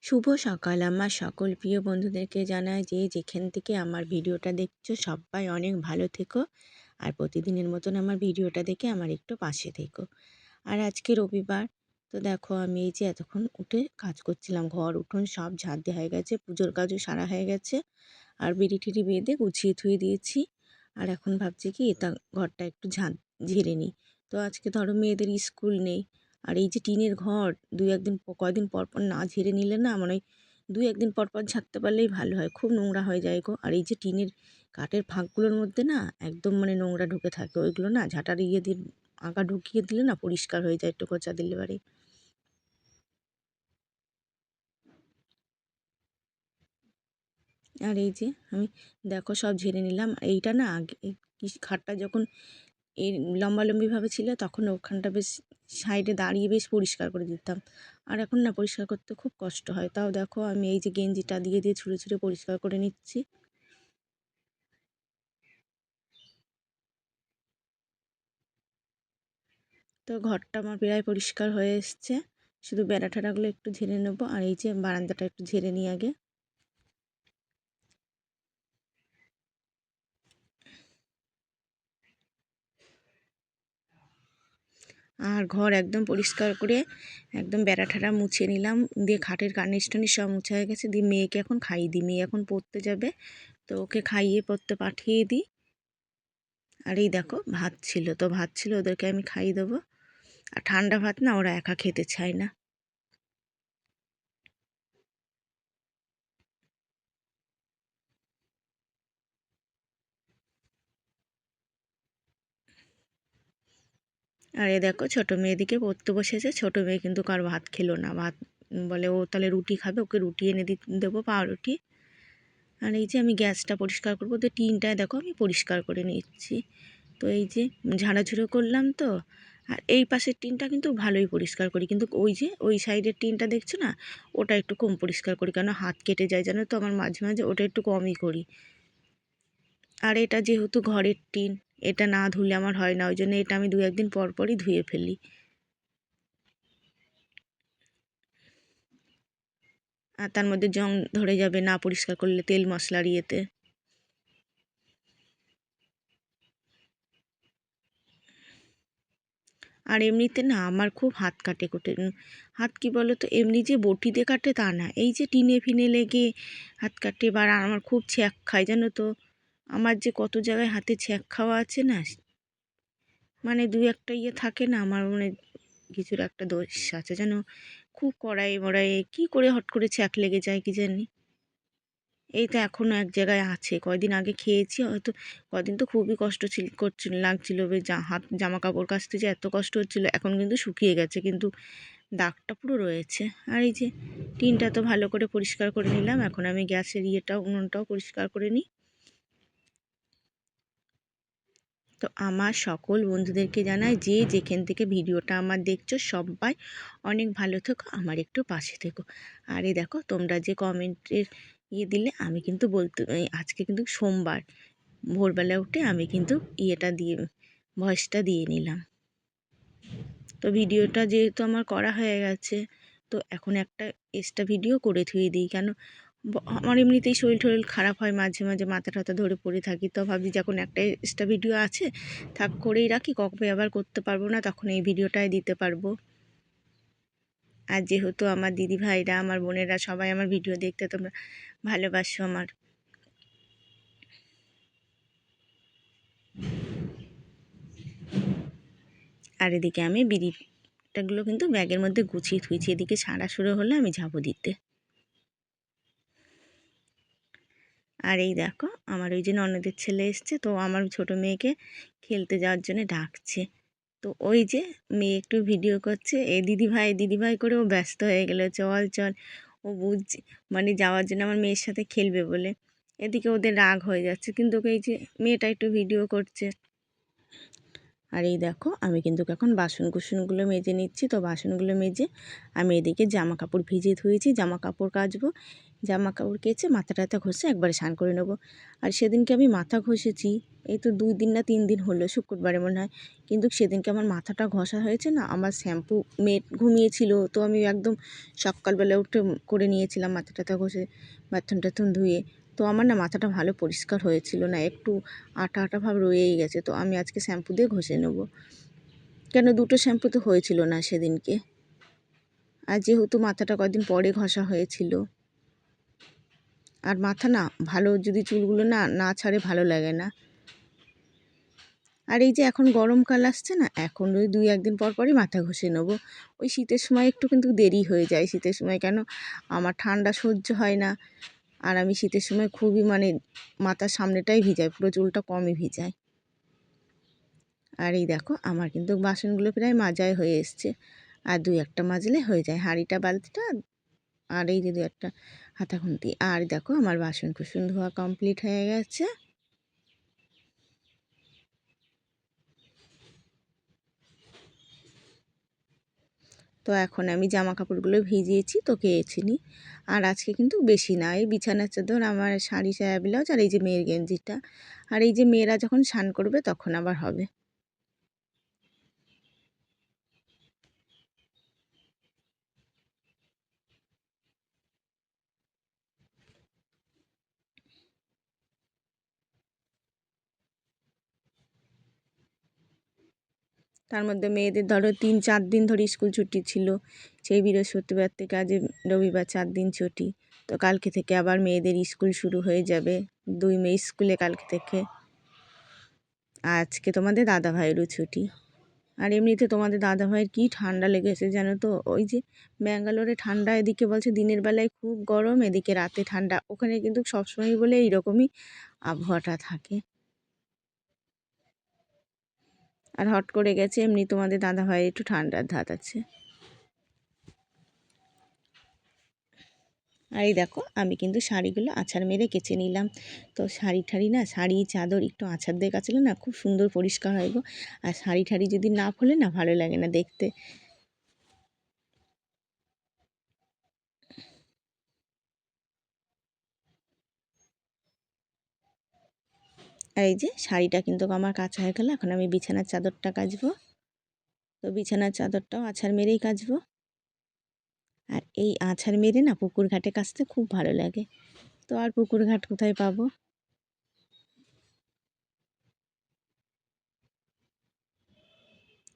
শুভ সকাল আমার সকল প্রিয় বন্ধুদেরকে জানাই যে যেখান থেকে আমার ভিডিওটা দেখছো সবাই অনেক ভালো থেকো। আর প্রতিদিনের মতন আমার ভিডিওটা দেখে আমার একটু পাশে থেকো। আর আজকে রবিবার, তো দেখো আমি এই যে এতক্ষণ উঠে কাজ করছিলাম, ঘর উঠোন সব ঝাড় দেওয়া হয়ে গেছে, পুজোর কাজও সারা হয়ে গেছে। আর বিড়ি টিড়ি বেঁধে গুছিয়ে থুয়ে দিয়েছি। আর এখন ভাবছি কি এটা ঘরটা একটু ঝেড়ে নিই। তো আজকে ধরো মেয়েদের স্কুল নেই। আর এই যে টিনের ঘর কয়দিন পর পর না ঝেড়ে নিলে না মানে দুই একদিন পর পর ঝাড়তে পারলেই ভালো হয়, খুব নোংরা হয়ে যায় গো। আর এই যে টিনের কাঠের ফাঁকগুলোর মধ্যে না একদম মানে নোংরা ঢুকে থাকে, ওইগুলো না ঝাঁটার ইয়ে দিয়ে আগা ঢুকিয়ে দিলে না পরিষ্কার হয়ে যায় একটু কোচা দিলে বাড়ি। আর এই যে আমি দেখো সব ঝেড়ে নিলাম। এইটা না আগে খাটটা যখন এই লম্বালম্বিভাবে ছিল তখন ওখানটা বেশ সাইডে দাঁড়িয়ে বেশ পরিষ্কার করে দিতাম। আর এখন না পরিষ্কার করতে খুব কষ্ট হয়। তাও দেখো আমি এই যে গেঞ্জিটা দিয়ে দিয়ে ছুঁড়ে ছুঁড়ে পরিষ্কার করে নিচ্ছি। তো ঘরটা আমার প্রায় পরিষ্কার হয়ে এসছে, শুধু বেড়া টেরাগুলো একটু ঝেড়ে নেবো। আর এই যে বারান্দাটা একটু ঝেড়ে নিই আগে। আর ঘর একদম পরিষ্কার করে একদম বেড়া ঠেড়া মুছে নিলাম, দিয়ে খাটের কার্নিশ টার্নিশ সব মুছা হয়ে গেছে। দিয়ে মেয়েকে এখন খাইয়ে দিই, মেয়ে এখন পড়তে যাবে, তো ওকে খাইয়ে পড়তে পাঠিয়ে দিই। আর এই দেখো ভাত ছিল ওদেরকে আমি খাইয়ে দেবো। আর ঠান্ডা ভাত না ওরা একা খেতে চায় না। আর এ দেখো ছোটো মেয়েদিকে পড়তে বসেছে, ছোটো মেয়ে কিন্তু কার ভাত খেলো না, ভাত বলে ও তাহলে রুটি খাবে, ওকে রুটি এনে দেবো, পাউরুটি। আর এই যে আমি গ্যাসটা পরিষ্কার করবো, তো টিনটায় দেখো আমি পরিষ্কার করে নিচ্ছি। তো এই যে ঝাড়াঝুড়ো করলাম তো। আর এই পাশের টিনটা কিন্তু ভালোই পরিষ্কার করি, কিন্তু ওই যে ওই সাইডের টিনটা দেখছো না, ওটা একটু কম পরিষ্কার করি, কেন হাত কেটে যায় জানো তো আমার, মাঝে মাঝে ওটা একটু কমই করি। আর এটা যেহেতু ঘরের টিন, এটা না ধুলে আমার হয় না, ওই জন্য এটা আমি দু একদিন পর পরই ধুয়ে ফেলি। আর তার মধ্যে জং ধরে যাবে না পরিষ্কার করলে তেল মশলার ইয়েতে। আর এমনিতে না আমার খুব হাত কাটে কুটে, হাত কী বলো তো, এমনি যে বটি দিয়ে কাটে তা না, এই যে টিনে ফিনে লেগে হাত কাটে। বা আমার খুব ছ্যাঁক খায় জানো তো, আমার যে কত জায়গায় হাতে ছ্যাঁক খাওয়া আছে না, মানে দু একটা ইয়ে থাকে না আমার মানে কিছুর একটা দোষ আছে যেন, খুব কড়াই মড়াইয়ে কী করে হট করে ছ্যাঁক লেগে যায় কি জানি। এই তো এখনও এক জায়গায় আছে, কয়দিন আগে খেয়েছি হয়তো। কদিন তো খুবই কষ্ট লাগছিল, হাত জামা কাপড় কাচতে যে এত কষ্ট হচ্ছিলো, এখন কিন্তু শুকিয়ে গেছে, কিন্তু দাগটা পুরো রয়েছে। আর এই যে টিনটা তো ভালো করে পরিষ্কার করে নিলাম, এখন আমি গ্যাসের উনুনটাও পরিষ্কার করে নিই। তো আমার সকল বন্ধুদেরকে জানাই যে যেখান থেকে ভিডিওটা আমার দেখছো সবাই অনেক ভালো থেকো, আমার একটু পাশে থেকো। আর এই দেখো তোমরা যে কমেন্টের দিলে, আমি কিন্তু আজকে কিন্তু সোমবার ভোরবেলা উঠে আমি কিন্তু ভয়েসটা দিয়ে নিলাম। তো ভিডিওটা যেহেতু আমার করা হয়ে গেছে, তো এখন একটা এক্সট্রা ভিডিও করে থুয়ে দিই, কেন আমার এমনিতেই শরীর টরীর খারাপ হয়, মাঝে মাঝে মাথা টাথা ধরে পড়ে থাকি। তো ভাবছি যখন একটা এক্সট্রা ভিডিও আছে থাক করেই রাখি, কবে আবার করতে পারবো না তখন এই ভিডিওটাই দিতে পারবো। আর যেহেতু আমার দিদি ভাইরা আমার বোনেরা সবাই আমার ভিডিও দেখতে তোমরা ভালোবাসো আমার। আর এদিকে আমি বিড়িটাগুলো কিন্তু ব্যাগের মধ্যে গুছিয়ে থুইছি, এদিকে সারা শুরু হলে আমি যাবো দিতে। আর এই দেখো আমার ওই যে ননদের ছেলে এসছে, তো আমার ছোটো মেয়েকে খেলতে যাওয়ার জন্য ডাকছে। তো ওই যে মেয়ে একটু ভিডিও করছে, এই দিদিভাই করে ও ব্যস্ত হয়ে গেলো, চল চল। ও বুঝছে মানে যাওয়ার জন্য আমার মেয়ের সাথে খেলবে বলে। এদিকে ওদের রাগ হয়ে যাচ্ছে, কিন্তু ওকে এই যে মেয়েটা একটু ভিডিও করছে। আর এই দেখো আমি কিন্তু এখন বাসন কুসনগুলো মেজে নিচ্ছি। তো বাসনগুলো মেজে আমি এদিকে জামা কাপড় ভিজিয়ে ধুয়েছি, জামা কাপড় কাচবো। জামা কাপড় কেচে মাথা টাথা ঘষে একবারে স্নান করে নেবো। আর সেদিনকে আমি মাথা ঘষেছি, এই তো 2 দিন না 3 দিন হলো, শুক্রবারে মনে হয়। কিন্তু সেদিনকে আমার মাথাটা ঘষা হয়েছে না, আমার শ্যাম্পু মেয়ে ঘুমিয়েছিল, তো আমি একদম সকালবেলা উঠে করে নিয়েছিলাম মাথা টাথা ঘষে, বাথরুম টাথরুম ধুয়ে। তো আমার না মাথাটা ভালো পরিষ্কার হয়েছিল না, একটু আঠা আঠা ভাব রয়েই গেছে। তো আমি আজকে শ্যাম্পু দিয়ে ঘষে নেবো, কেন 2টো শ্যাম্পু তো হয়েছিল না সেদিনকে। আর যেহেতু মাথাটা কয়েকদিন পরে ঘষা হয়েছিল, আর মাথা না ভালো যদি চুলগুলো না না ছাড়ে ভালো লাগে না। আর এই যে এখন গরমকাল আসছে না, এখন ওই 2-1 দিন পর পরই মাথা ঘষে নেবো। ওই শীতের সময় একটু কিন্তু দেরি হয়ে যায়। শীতের সময় কেন, আমার ঠান্ডা সহ্য হয় না, আর আমি শীতের সময় খুবই মানে মাথার সামনেটাই ভিজাই, পুরো চুলটা কমই ভিজাই। আর এই দেখো আমার কিন্তু বাসনগুলো প্রায় মাজাই হয়ে এসছে, আর 2-1টা মাজলে হয়ে যায়, হাঁড়িটা বালতিটা আর এই যে 2-1টা হাতা খুন্তি। আর দেখো আমার বাসন কুসন ধোয়া কমপ্লিট হয়ে গেছে। তো এখন আমি জামা কাপড়গুলো ভিজিয়েছি তো কেচে নিই। আর আজকে কিন্তু বেশি না, এই বিছানার চাদর, আমার শাড়ি সায়া ব্লাউজ আর এই যে মেয়ের গেঞ্জিটা, আর এই যে মেয়েরা যখন স্নান করবে তখন আবার হবে। তার মধ্যে মেয়েদের ধরো 3-4 দিন ধরে স্কুল ছুটি ছিল, সেই বৃহস্পতিবার থেকে আজ রবিবার 4 দিন ছুটি। তো কালকে থেকে আবার মেয়েদের স্কুল শুরু হয়ে যাবে, 2 মেয়ে স্কুলে কালকে থেকে। আজকে তোমাদের দাদাভাইয়েরও ছুটি। আর এমনিতে তোমাদের দাদাভাইয়ের কী ঠান্ডা লেগেছে জানো তো, ওই যে ব্যাঙ্গালোরে ঠান্ডা, এদিকে বলছে দিনের বেলায় খুব গরম, এদিকে রাতে ঠান্ডা। ওখানে কিন্তু সবসময় বলে এইরকমই আবহাওয়াটা থাকে। আর হট করে গেছে, এমনি তোমাদের দাদাভাইয়ের একটু ঠান্ডার ধাত আছে। আর এই দেখো আমি কিন্তু শাড়িগুলো আছাড় মেরে কেচে নিলাম। তো শাড়ি ঠাড়ি না, শাড়ি চাদর একটু আছাড় দিয়ে কাচলে না খুব সুন্দর পরিষ্কার হয় গো। আর শাড়ি ঠাড়ি যদি না ফোলে না ভালো লাগে না দেখতে। আর এই যে শাড়িটা কিন্তু আমার কাচা হয়ে গেল, এখন আমি বিছানার চাদরটা কাচবো। তো বিছানার চাদরটাও আছাড় মেরেই কাচবো। আর এই আছাড় মেরে না পুকুর ঘাটে কাচতে খুব ভালো লাগে। তো আর পুকুর ঘাট কোথায় পাবো।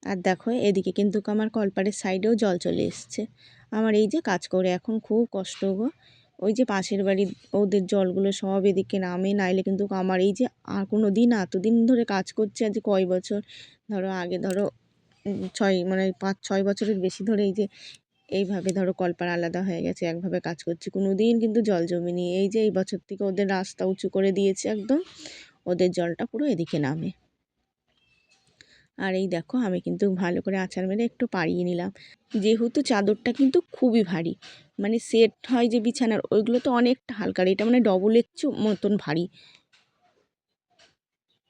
আর দেখো এদিকে কিন্তু আমার কলপাড়ের সাইডেও জল চলে এসছে। আমার এই যে কাজ করে এখন খুব কষ্ট গো। ওই যে পাশের বাড়ি ওদের জলগুলো সব এদিকে নামে, নাইলে কিন্তু আমার এই যে আর কোনো দিন এতদিন ধরে কাজ করছে, আজ কয় বছর ধরো আগে, ধরো 6 মানে 5-6 বছরের বেশি ধরে এই যে এইভাবে ধরো কলপাড় আলাদা হয়ে গেছে, একভাবে কাজ করছি, কোনো দিন কিন্তু জল জমেনি। এই যে এই বছর থেকে ওদের রাস্তা উঁচু করে দিয়েছে একদম, ওদের জলটা পুরো এদিকে নামে। আর এই দেখো আমি কিন্তু ভালো করে আঁচাড় মেরে একটু পাড়িয়ে নিলাম, যেহেতু চাদরটা কিন্তু খুবই ভারী, মানে সেট হয় যে বিছানার ওইগুলো তো অনেকটা হালকা, এটা মানে ডবলের মতন ভারী।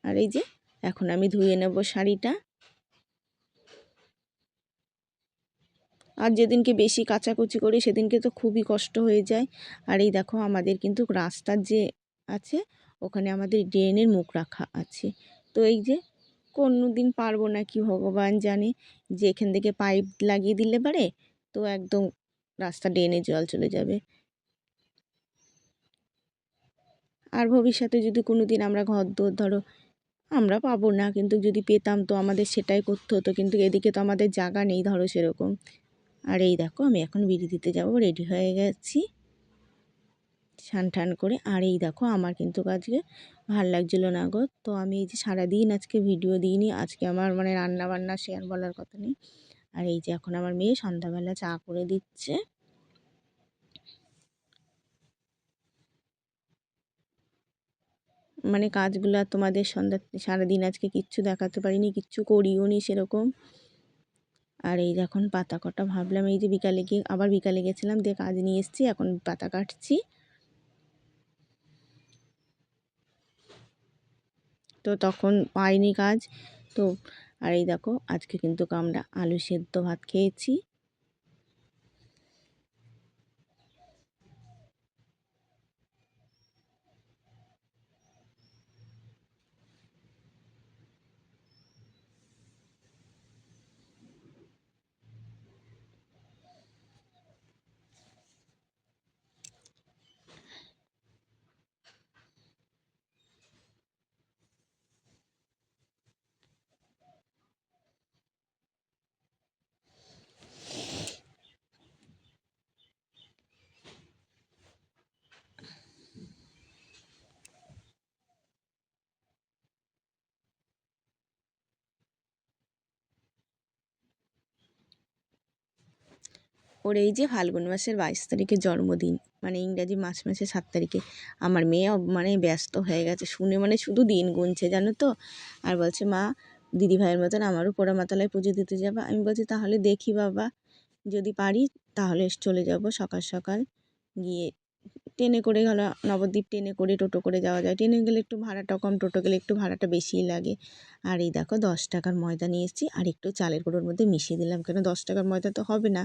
আর এই যে এখন আমি ধুয়ে নেব শাড়িটা। আর যেদিনকে বেশি কাচাকুচি করি সেদিনকে তো খুবই কষ্ট হয়ে যায়। আর এই দেখো আমাদের কিন্তু রাস্তার যে আছে, ওখানে আমাদের ড্রেনের মুখ রাখা আছে। তো এই যে কোনো দিন পারবো না কি ভগবান জানে, যে এখান থেকে পাইপ লাগিয়ে দিলে পারে তো একদম রাস্তা ড্রেনে জল চলে যাবে। আর ভবিষ্যতে যদি কোনো দিন আমরা ঘরদোর ধরো আমরা পাবো না, কিন্তু যদি পেতাম তো আমাদের সেটাই করতে হতো, কিন্তু এদিকে তো আমাদের জায়গা নেই ধরো সেরকম। আর এই দেখো আমি এখন বিড়ি দিতে যাবো, রেডি হয়ে গেছি স্নান টান করে। আর এই দেখো আমার কিন্তু আজকে ভাল লাগছিলো না গো, তো আমি এই যে সারাদিন আজকে ভিডিও দিইনি, আজকে আমার মানে রান্না বান্না শেয়ার বলার কথা নেই। আর এই যে এখন আমার মেয়ে সন্ধ্যাবেলা চা করে দিচ্ছে। মানে কাজগুলো আর তোমাদের সারাদিন আজকে কিচ্ছু দেখাতে পারিনি, কিচ্ছু করিও নি সেরকম। আর এই যখন পাতা কটা ভাবলাম এই যে বিকালে গিয়ে, আবার বিকালে গেছিলাম দিয়ে কাজ নিয়ে এসেছি, এখন পাতা কাটছি। তো তখন পাইনি কাজ। তো আর এই দেখো আজকে কিন্তু আমরা আলু সেদ্ধ ভাত খেয়েছি। ওর এই যে ফাল্গুন মাসের 22 তারিখে জন্মদিন, মানে ইংরাজি মার্চ মাসের 7 তারিখে। আমার মেয়ে মানে ব্যস্ত হয়ে গেছে শুনে, মানে শুধু দিন গুনছে জানো তো। আর বলছে, মা দিদিভাইয়ের মতন আমারও পোড়ামাতলায় পুজো দিতে যাবা। আমি বলছি তাহলে দেখি বাবা, যদি পারি তাহলে চলে যাব সকাল সকাল গিয়ে। ট্রেনে করে গেল, নবদ্বীপ ট্রেনে করে, টোটো করে যাওয়া যায়। ট্রেনে গেলে একটু ভাড়াটা কম, টোটো গেলে একটু ভাড়াটা বেশিই লাগে। আর এই দেখো 10 টাকার ময়দা নিয়ে এসেছি, আর একটু চালের গুঁড়োর মধ্যে মিশিয়ে দিলাম, কেন 10 টাকার ময়দা তো হবে না।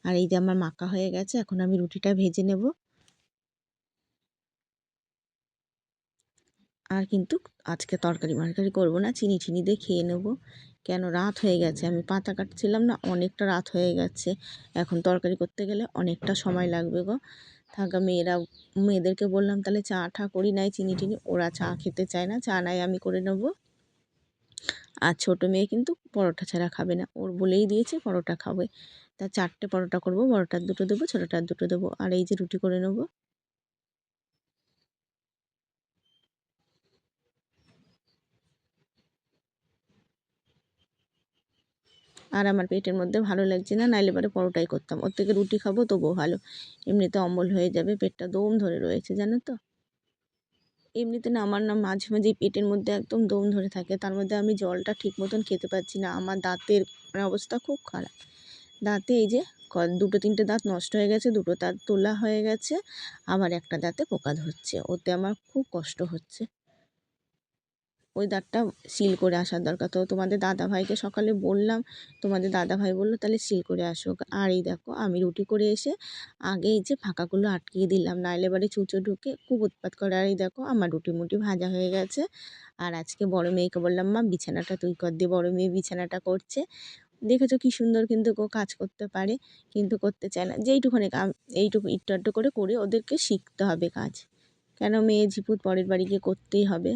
আর এই যে আমার মাখা হয়ে গেছে, এখন আমি রুটিটা ভেজে নেব। আর কিন্তু আজকে তরকারি মারকারি করবো না, চিনি ঠিনি দিয়ে খেয়ে নেব। কেন রাত হয়ে গেছে, আমি পাতা কাটছিলাম না, অনেকটা রাত হয়ে গেছে। এখন তরকারি করতে গেলে অনেকটা সময় লাগবে গো। থাকা মেয়েদেরকে বললাম তাহলে চা ঠা করি নাই, চিনি টিনি, ওরা চা খেতে চায় না, চা নাই আমি করে নেব। আর ছোটো মেয়ে কিন্তু পরোটা ছাড়া খাবে না, ওর বলেই দিয়েছে পরোটা খাবে। তা 4টে পরোটা করব, বড়টার 2টো দেবো, ছোটোটার 2টো দেবো। আর এই যে রুটি করে নেব। আর আমার পেটের মধ্যে ভালো লাগছে না, নাইলে পরে পরোটাই করতাম, ওর থেকে রুটি খাবো তবুও ভালো। এমনিতে অম্বল হয়ে যাবে, পেটটা দম ধরে রয়েছে জানো তো। এমনিতে না, আমার না মাঝে মাঝেই পেটের মধ্যে একদম দম ধরে থাকে, তার মধ্যে আমি জলটা ঠিক মতন খেতে পারছি না। আমার দাঁতের মানে অবস্থা খুব খারাপ। দাঁতে এই যে 2-3টে দাঁত নষ্ট হয়ে গেছে, 2টো দাঁত তোলা হয়ে গেছে, আবার একটা দাঁতে পোকা ধরছে, ওতে আমার খুব কষ্ট হচ্ছে। ওই দাঁতটা সিল করে আসার দরকার। তো তোমাদের দাদাভাইকে সকালে বললাম, তোমাদের দাদাভাই বললো তাহলে সিল করে আসো। আর এই দেখো আমি রুটি করে এসে আগে এই যে ফাঁকাগুলো আটকিয়ে দিলাম, নাইলে এবারে চুঁচো ঢুকে খুব উৎপাত করে। আর এই দেখো আমার রুটি মুটি ভাজা হয়ে গেছে। আর আজকে বড় মেয়েকে বললাম, মা বিছানাটা তুই কর দিয়ে, বড় মেয়ে বিছানাটা করছে। দেখেছো কি সুন্দর কিন্তু কাজ করতে পারে, কিন্তু করতে চায় না। যেইটুখানি এইটুকু একটু আধটু করে করে ওদেরকে শিখতে হবে কাজ, কেন মেয়ে ঝিপুত পরের বাড়ি গিয়ে করতেই হবে।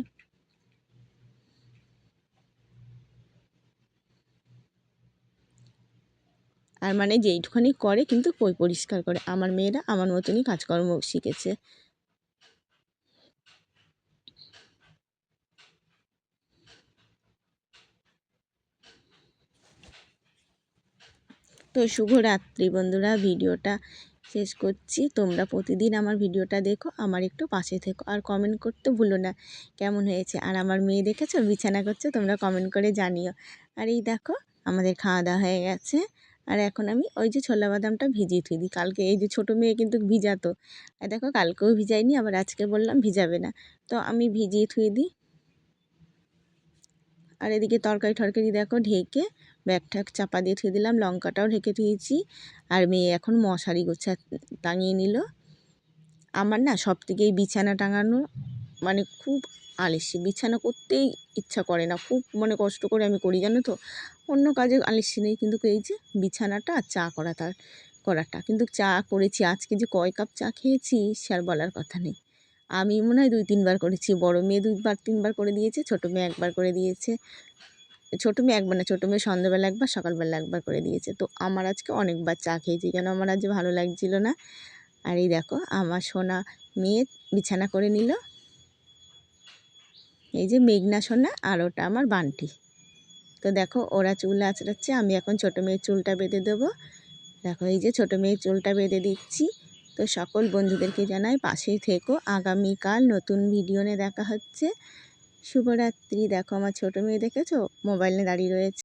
আর মানে যেইটুখানি করে কিন্তু পরিষ্কার করে। আমার মেয়েরা আমার মতনই কাজকর্ম শিখেছে। তো শুভরাত্রি বন্ধুরা, ভিডিওটা শেষ করছি। তোমরা প্রতিদিন আমার ভিডিওটা দেখো, আমার একটু পাশে থেকো, আর কমেন্ট করতে ভুলো না কেমন হয়েছে। আর আমার মেয়ে দেখেছো বিছানা করছে, তোমরা কমেন্ট করে জানিও। আর এই দেখো আমাদের খাওয়া দাওয়া হয়ে গেছে। আর এখন আমি ওই যে ছোলা বাদামটা ভিজিয়ে থুই দিই, কালকে এই যে ছোটো মেয়ে কিন্তু ভিজাতো, আর দেখো কালকেও ভিজাইনি, আবার আজকে বললাম ভিজাবে না, তো আমি ভিজিয়ে থুয়ে দিই। আর এদিকে তরকারি টরকারি দেখো ঢেকে ব্যাগ ঠ্যাগ চাপা দিয়ে থুয়ে দিলাম, লঙ্কাটাও ঢেকে দিয়েছি। আর মেয়ে এখন মশারি গোছা টাঙিয়ে নিল। আমার না সব থেকে এই বিছানা টাঙানো মানে খুব আলসি, বিছানা করতেই ইচ্ছা করে না, খুব মানে কষ্ট করে আমি করি জানো তো। অন্য কাজে আলসি নেই, কিন্তু এই যে বিছানাটা আর চা করাটা কিন্তু চা করেছি আজকে, যে কয় কাপ চা খেয়েছি সে আর বলার কথা নেই। আমি মনে হয় 2-3 বার করেছি, বড় মেয়ে 2-3 বার করে দিয়েছে, ছোটো মেয়ে 1বার করে দিয়েছে। ছোটো মেয়ে একবার না, ছোটো মেয়ে সন্ধ্যাবেলা 1বার, সকালবেলা 1বার করে দিয়েছে। তো আমার আজকে অনেকবার চা খেয়েছি, কেন আমার আজ ভালো লাগছিল না। আর এই দেখো আমার সোনা মেয়ে বিছানা করে নিল, এই যে মেঘনা সোনা, আর ওটা আমার বান্টি। তো দেখো ওরা চুল আঁচড়াচ্ছে, আমি এখন ছোটো মেয়ের চুলটা বেঁধে দেবো। দেখো এই যে ছোটো মেয়ের চুলটা বেঁধে দিচ্ছি। তো সকল বন্ধুদেরকে জানাই পাশেই থেকো, আগামীকাল নতুন ভিডিও নিয়ে দেখা হচ্ছে। শুভরাত্রি। দেখো আমার ছোটো মেয়ে দেখেছো মোবাইল নিয়ে দাঁড়িয়ে রয়েছে।